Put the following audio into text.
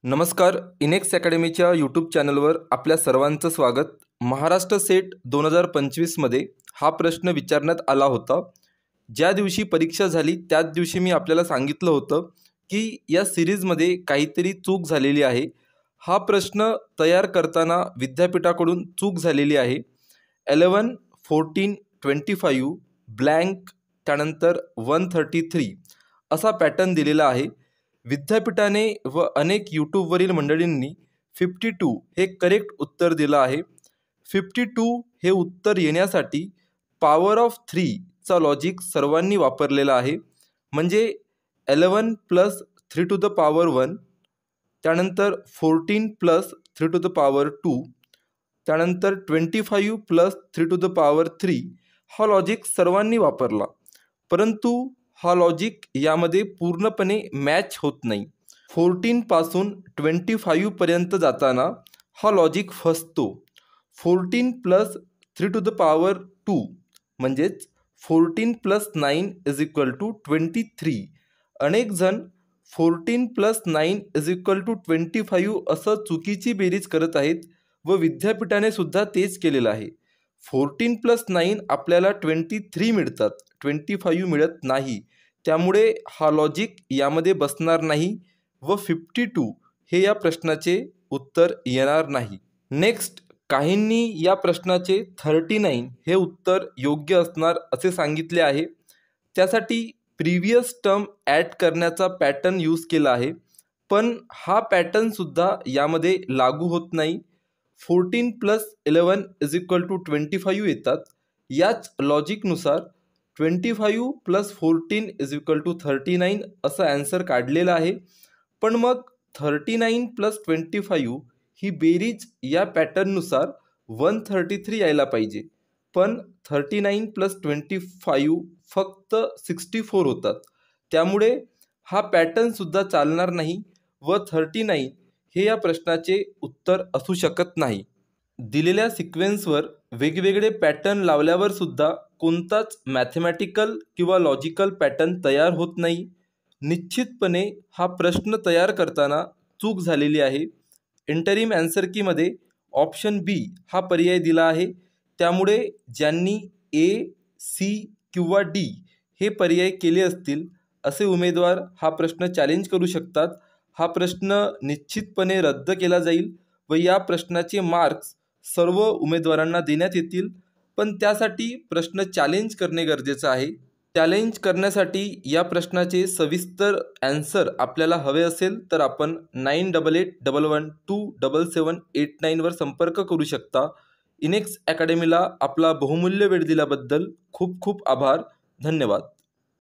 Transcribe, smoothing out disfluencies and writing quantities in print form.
नमस्कार. इनेक्स अकॅडमीच्या यूट्यूब चॅनलवर आपल्या सर्वांचं स्वागत. महाराष्ट्र सेट 2025मध्ये हा प्रश्न विचारण्यात आला होता. ज्या दिवशी परीक्षा झाली त्याच दिवशी मी आपल्याला सांगितलं होतं की या सिरीजमध्ये काहीतरी चूक झालेली आहे. हा प्रश्न तयार करताना विद्यापीठाकडून चूक झालेली आहे. 11, 14, 25 ब्लँक त्यानंतर 133 असा पॅटर्न दिलेला आहे. विद्यापीठाने व अनेक यूट्यूबवरील मंडळींनी 52 हे करेक्ट उत्तर दिलं आहे. 52 हे उत्तर येण्यासाठी पॉवर ऑफ 3 चा लॉजिक सर्वांनी वापरलेला आहे. म्हणजे 11 प्लस 3 टू द पॉवर 1, त्यानंतर 14 प्लस 3 टू द पॉवर 2, त्यानंतर 25 प्लस 3 टू द पॉवर 3 हा लॉजिक सर्वांनी वापरला. परंतु हा लॉजिक यामध्ये पूर्णपणे मॅच होत नाही. 14 पासून 25 पर्यंत जाताना हा लॉजिक फसतो. 14 प्लस 3 टू द पॉवर 2 म्हणजेच 14 प्लस 9 इज इक्वल टू 23. अनेक जण 14 प्लस 9 इज इक्वल टू 25 असं चुकीची बेरीज करत आहेत व विद्यापीठाने सुद्धा तेच केलेलं आहे. 14 प्लस 9 आपल्याला 23 मिळतात, 25 मिळत नाही. त्यामुळे हा लॉजिक यामध्ये बसणार नाही व 52 हे या प्रश्नाचे उत्तर येणार नाही. नेक्स्ट, काहींनी या प्रश्नाचे 39 हे उत्तर योग्य असणार असे सांगितले आहे. त्यासाठी प्रिव्हियस टर्म ॲड करण्याचा पॅटर्न यूज केला आहे, पण हा पॅटर्नसुद्धा यामध्ये लागू होत नाही. 14 प्लस 11 इज इक्वल टू 25 येतात. याच लॉजिकनुसार 25 प्लस 14 इज इक्वल टू 39 असं ॲन्सर काढलेलं आहे. पण मग 39 प्लस 25 ही बेरीज या पॅटर्ननुसार 133 यायला पाहिजे. पण 39 प्लस 25 फक्त 64 होतात. त्यामुळे हा पॅटर्नसुद्धा चालणार नाही व 39 हे या प्रश्नाचे उत्तर असू शकत नाही. दिलेल्या सिक्वेन्सवर वेगवेगळे पॅटर्न लावल्यावर सुद्धा कोणताच मॅथमॅटिकल किंवा लॉजिकल पॅटर्न तयार होत नाही. निश्चितपणे हा प्रश्न तयार करताना चूक झालेली आहे. इंटरिम ॲन्सर कीमध्ये ऑप्शन बी हा पर्याय दिला आहे. त्यामुळे ज्यांनी ए, सी किंवा डी हे पर्याय केले असतील असे उमेदवार हा प्रश्न चॅलेंज करू शकतात. हा प्रश्न निश्चितपणे रद्द केला जाईल व या प्रश्नाचे मार्क्स सर्व उमेदवारांना देण्यात येतील. पण त्यासाठी प्रश्न चॅलेंज करणे गरजेचं आहे. चॅलेंज करण्यासाठी या प्रश्नाचे सविस्तर ॲन्सर आपल्याला हवे असेल तर आपण 9881127789 वर संपर्क करू शकता. इनेक्स अकॅडमीला आपला बहुमूल्य वेळ दिल्याबद्दल खूप खूप आभार. धन्यवाद.